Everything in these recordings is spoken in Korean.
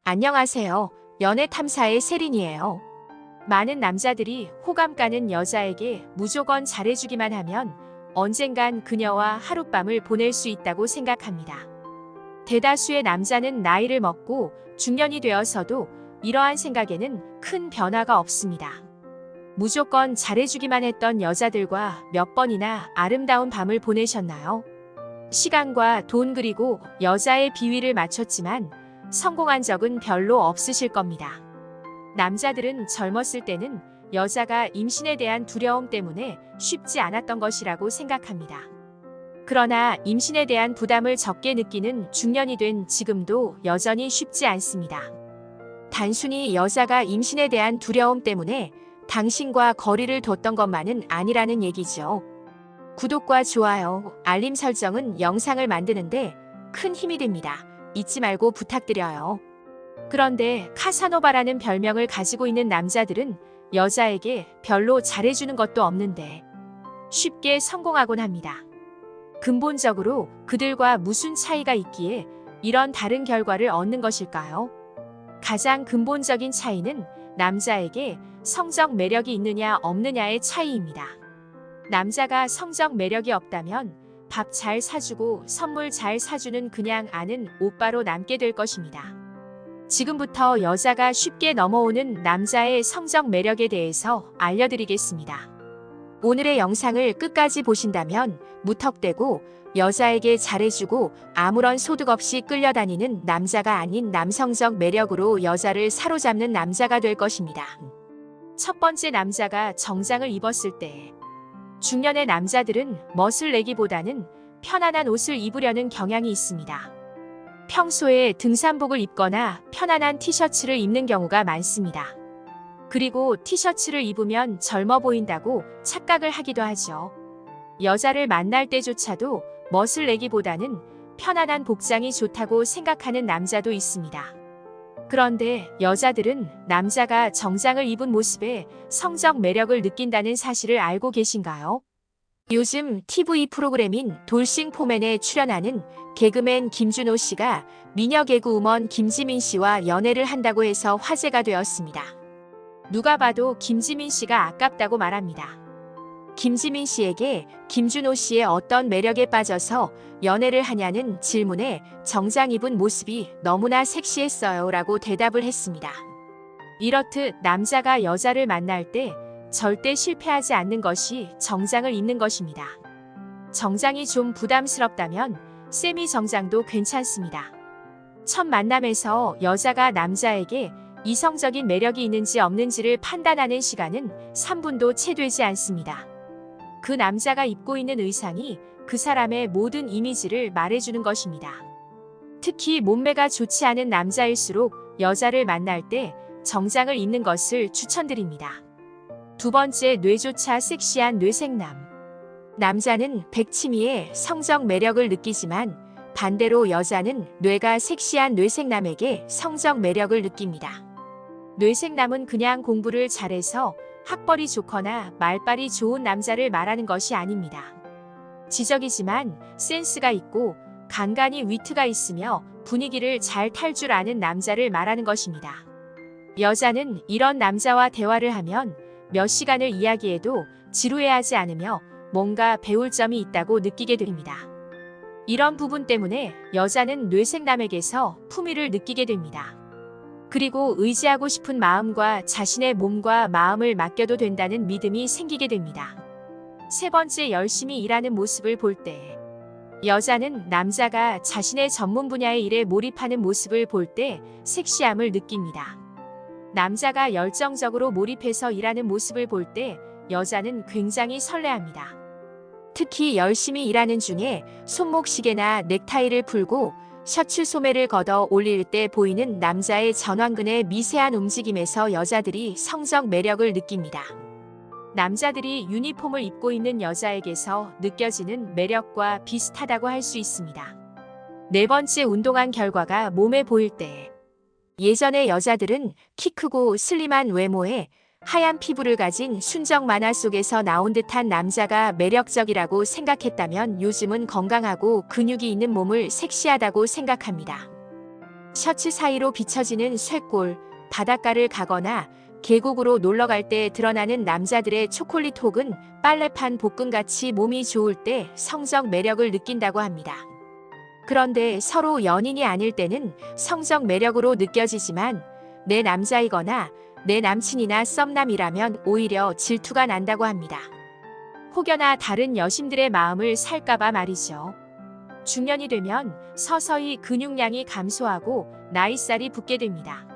안녕하세요. 연애 탐사의 세린이에요. 많은 남자들이 호감 가는 여자에게 무조건 잘해주기만 하면 언젠간 그녀와 하룻밤을 보낼 수 있다고 생각합니다. 대다수의 남자는 나이를 먹고 중년이 되어서도 이러한 생각에는 큰 변화가 없습니다. 무조건 잘해주기만 했던 여자들과 몇 번이나 아름다운 밤을 보내셨나요? 시간과 돈 그리고 여자의 비위를 맞췄지만 성공한 적은 별로 없으실 겁니다. 남자들은 젊었을 때는 여자가 임신에 대한 두려움 때문에 쉽지 않았던 것이라고 생각합니다. 그러나 임신에 대한 부담을 적게 느끼는 중년이 된 지금도 여전히 쉽지 않습니다. 단순히 여자가 임신에 대한 두려움 때문에 당신과 거리를 뒀던 것만은 아니라는 얘기죠. 구독과 좋아요, 알림 설정은 영상을 만드는데 큰 힘이 됩니다. 잊지 말고 부탁드려요. 그런데 카사노바라는 별명을 가지고 있는 남자들은 여자에게 별로 잘해주는 것도 없는데 쉽게 성공하곤 합니다. 근본적으로 그들과 무슨 차이가 있기에 이런 다른 결과를 얻는 것일까요? 가장 근본적인 차이는 남자에게 성적 매력이 있느냐 없느냐의 차이입니다. 남자가 성적 매력이 없다면 밥 잘 사주고 선물 잘 사주는 그냥 아는 오빠로 남게 될 것입니다. 지금부터 여자가 쉽게 넘어오는 남자의 성적 매력에 대해서 알려드리겠습니다. 오늘의 영상을 끝까지 보신다면 무턱대고 여자에게 잘해주고 아무런 소득 없이 끌려다니는 남자가 아닌 남성적 매력으로 여자를 사로잡는 남자가 될 것입니다. 첫 번째, 남자가 정장을 입었을 때. 중년의 남자들은 멋을 내기보다는 편안한 옷을 입으려는 경향이 있습니다. 평소에 등산복을 입거나 편안한 티셔츠를 입는 경우가 많습니다. 그리고 티셔츠를 입으면 젊어 보인다고 착각을 하기도 하죠. 여자를 만날 때조차도 멋을 내기보다는 편안한 복장이 좋다고 생각하는 남자도 있습니다. 그런데 여자들은 남자가 정장을 입은 모습에 성적 매력을 느낀다는 사실을 알고 계신가요? 요즘 TV 프로그램인 돌싱 포맨에 출연하는 개그맨 김준호 씨가 미녀 개그우먼 김지민 씨와 연애를 한다고 해서 화제가 되었습니다. 누가 봐도 김지민 씨가 아깝다고 말합니다. 김지민 씨에게 김준호 씨의 어떤 매력에 빠져서 연애를 하냐는 질문에 정장 입은 모습이 너무나 섹시했어요 라고 대답을 했습니다. 이렇듯 남자가 여자를 만날 때 절대 실패하지 않는 것이 정장을 입는 것입니다. 정장이 좀 부담스럽다면 세미 정장도 괜찮습니다. 첫 만남에서 여자가 남자에게 이성적인 매력이 있는지 없는지를 판단하는 시간은 3분도 채 되지 않습니다. 그 남자가 입고 있는 의상이 그 사람의 모든 이미지를 말해주는 것입니다. 특히 몸매가 좋지 않은 남자일수록 여자를 만날 때 정장을 입는 것을 추천드립니다. 두 번째, 뇌조차 섹시한 뇌생남. 남자는 백치미의 성적 매력을 느끼지만 반대로 여자는 뇌가 섹시한 뇌생남에게 성적 매력을 느낍니다. 뇌생남은 그냥 공부를 잘해서 학벌이 좋거나 말빨이 좋은 남자를 말하는 것이 아닙니다. 지적이지만 센스가 있고 간간이 위트가 있으며 분위기를 잘 탈 줄 아는 남자를 말하는 것입니다. 여자는 이런 남자와 대화를 하면 몇 시간을 이야기해도 지루해하지 않으며 뭔가 배울 점이 있다고 느끼게 됩니다. 이런 부분 때문에 여자는 뇌생남에게서 품위를 느끼게 됩니다. 그리고 의지하고 싶은 마음과 자신의 몸과 마음을 맡겨도 된다는 믿음이 생기게 됩니다. 세 번째, 열심히 일하는 모습을 볼 때. 여자는 남자가 자신의 전문 분야의 일에 몰입하는 모습을 볼 때 섹시함을 느낍니다. 남자가 열정적으로 몰입해서 일하는 모습을 볼 때 여자는 굉장히 설레합니다. 특히 열심히 일하는 중에 손목시계나 넥타이를 풀고 셔츠 소매를 걷어 올릴 때 보이는 남자의 전완근의 미세한 움직임에서 여자들이 성적 매력을 느낍니다. 남자들이 유니폼을 입고 있는 여자에게서 느껴지는 매력과 비슷하다고 할 수 있습니다. 네 번째, 운동한 결과가 몸에 보일 때. 예전의 여자들은 키 크고 슬림한 외모에 하얀 피부를 가진 순정 만화 속에서 나온 듯한 남자가 매력적이라고 생각했다면 요즘은 건강하고 근육이 있는 몸을 섹시하다고 생각합니다. 셔츠 사이로 비춰지는 쇄골, 바닷가를 가거나 계곡으로 놀러 갈 때 드러나는 남자들의 초콜릿 혹은 빨래판 볶음같이 몸이 좋을 때 성적 매력을 느낀다고 합니다. 그런데 서로 연인이 아닐 때는 성적 매력으로 느껴지지만 내 남자이거나 내 남친이나 썸남이라면 오히려 질투가 난다고 합니다. 혹여나 다른 여심들의 마음을 살까봐 말이죠. 중년이 되면 서서히 근육량이 감소하고 나이살이 붙게 됩니다.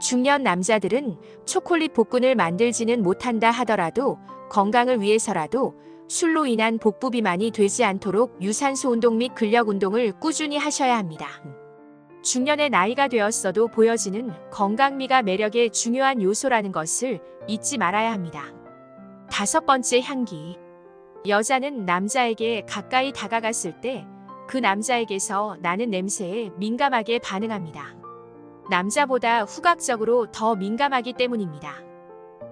중년 남자들은 초콜릿 복근을 만들지는 못한다 하더라도 건강을 위해서라도 술로 인한 복부 비만이 되지 않도록 유산소 운동 및 근력 운동을 꾸준히 하셔야 합니다. 중년의 나이가 되었어도 보여지는 건강미가 매력의 중요한 요소라는 것을 잊지 말아야 합니다. 5번째, 향기. 여자는 남자에게 가까이 다가갔을 때 그 남자에게서 나는 냄새에 민감하게 반응합니다. 남자보다 후각적으로 더 민감하기 때문입니다.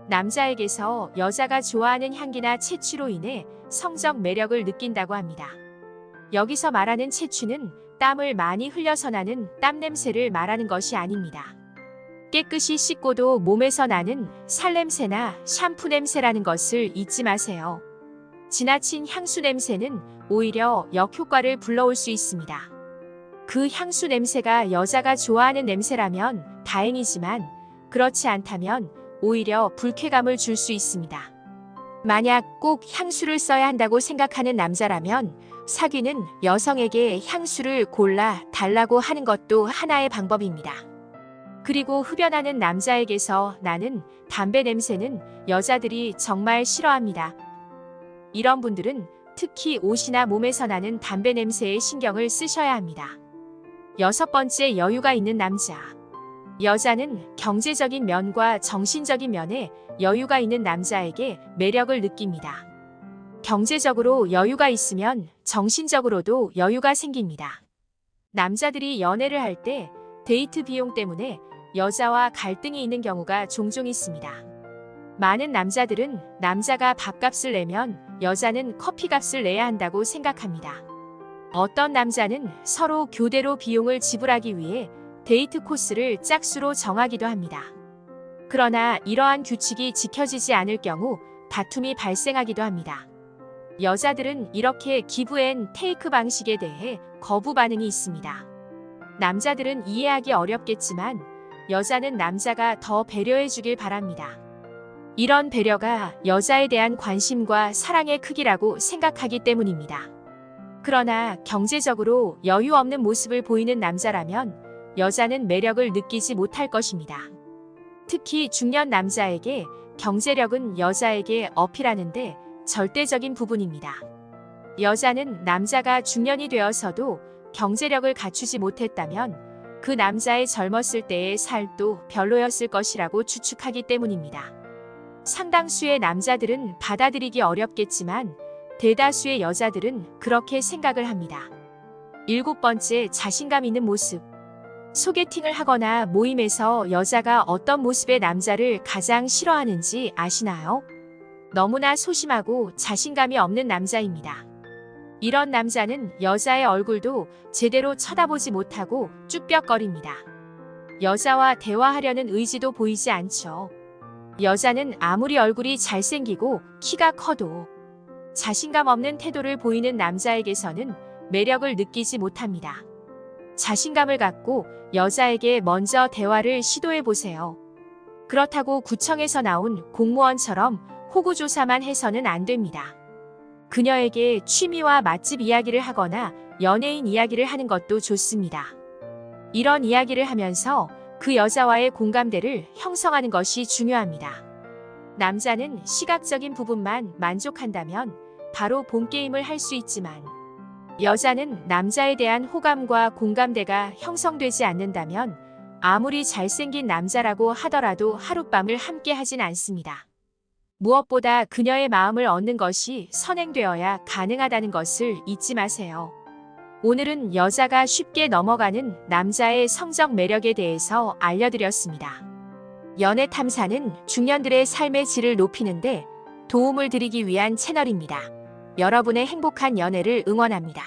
남자에게서 여자가 좋아하는 향기나 채취로 인해 성적 매력을 느낀다고 합니다. 여기서 말하는 채취는 땀을 많이 흘려서 나는 땀 냄새를 말하는 것이 아닙니다. 깨끗이 씻고도 몸에서 나는 살냄새나 샴푸 냄새라는 것을 잊지 마세요. 지나친 향수 냄새는 오히려 역효과를 불러올 수 있습니다. 그 향수 냄새가 여자가 좋아하는 냄새라면 다행이지만 그렇지 않다면 오히려 불쾌감을 줄 수 있습니다. 만약 꼭 향수를 써야 한다고 생각하는 남자라면 사귀는 여성에게 향수를 골라 달라고 하는 것도 하나의 방법입니다. 그리고 흡연하는 남자에게서 나는 담배 냄새는 여자들이 정말 싫어합니다. 이런 분들은 특히 옷이나 몸에서 나는 담배 냄새에 신경을 쓰셔야 합니다. 6번째, 여유가 있는 남자. 여자는 경제적인 면과 정신적인 면에 여유가 있는 남자에게 매력을 느낍니다. 경제적으로 여유가 있으면 정신적으로도 여유가 생깁니다. 남자들이 연애를 할 때 데이트 비용 때문에 여자와 갈등이 있는 경우가 종종 있습니다. 많은 남자들은 남자가 밥값을 내면 여자는 커피값을 내야 한다고 생각합니다. 어떤 남자는 서로 교대로 비용을 지불하기 위해 데이트 코스를 짝수로 정하기도 합니다. 그러나 이러한 규칙이 지켜지지 않을 경우 다툼이 발생하기도 합니다. 여자들은 이렇게 기브 앤 테이크 방식에 대해 거부 반응이 있습니다. 남자들은 이해하기 어렵겠지만 여자는 남자가 더 배려해 주길 바랍니다. 이런 배려가 여자에 대한 관심과 사랑의 크기라고 생각하기 때문입니다. 그러나 경제적으로 여유 없는 모습을 보이는 남자라면 여자는 매력을 느끼지 못할 것입니다. 특히 중년 남자에게 경제력은 여자에게 어필하는데 절대적인 부분입니다. 여자는 남자가 중년이 되어서도 경제력을 갖추지 못했다면 그 남자의 젊었을 때의 살도 별로였을 것이라고 추측하기 때문입니다. 상당수의 남자들은 받아들이기 어렵겠지만 대다수의 여자들은 그렇게 생각을 합니다. 7번째, 자신감 있는 모습. 소개팅을 하거나 모임에서 여자가 어떤 모습의 남자를 가장 싫어하는지 아시나요? 너무나 소심하고 자신감이 없는 남자입니다. 이런 남자는 여자의 얼굴도 제대로 쳐다보지 못하고 쭈뼛거립니다. 여자와 대화하려는 의지도 보이지 않죠. 여자는 아무리 얼굴이 잘생기고 키가 커도 자신감 없는 태도를 보이는 남자에게서는 매력을 느끼지 못합니다. 자신감을 갖고 여자에게 먼저 대화를 시도해 보세요. 그렇다고 구청에서 나온 공무원처럼 호구조사만 해서는 안 됩니다. 그녀에게 취미와 맛집 이야기를 하거나 연예인 이야기를 하는 것도 좋습니다. 이런 이야기를 하면서 그 여자와의 공감대를 형성하는 것이 중요합니다. 남자는 시각적인 부분만 만족한다면 바로 본게임을 할 수 있지만 여자는 남자에 대한 호감과 공감대가 형성되지 않는다면 아무리 잘생긴 남자라고 하더라도 하룻밤을 함께 하진 않습니다. 무엇보다 그녀의 마음을 얻는 것이 선행되어야 가능하다는 것을 잊지 마세요. 오늘은 여자가 쉽게 넘어가는 남자의 성적 매력에 대해서 알려드렸습니다. 연애 탐사는 중년들의 삶의 질을 높이는데 도움을 드리기 위한 채널입니다. 여러분의 행복한 연애를 응원합니다.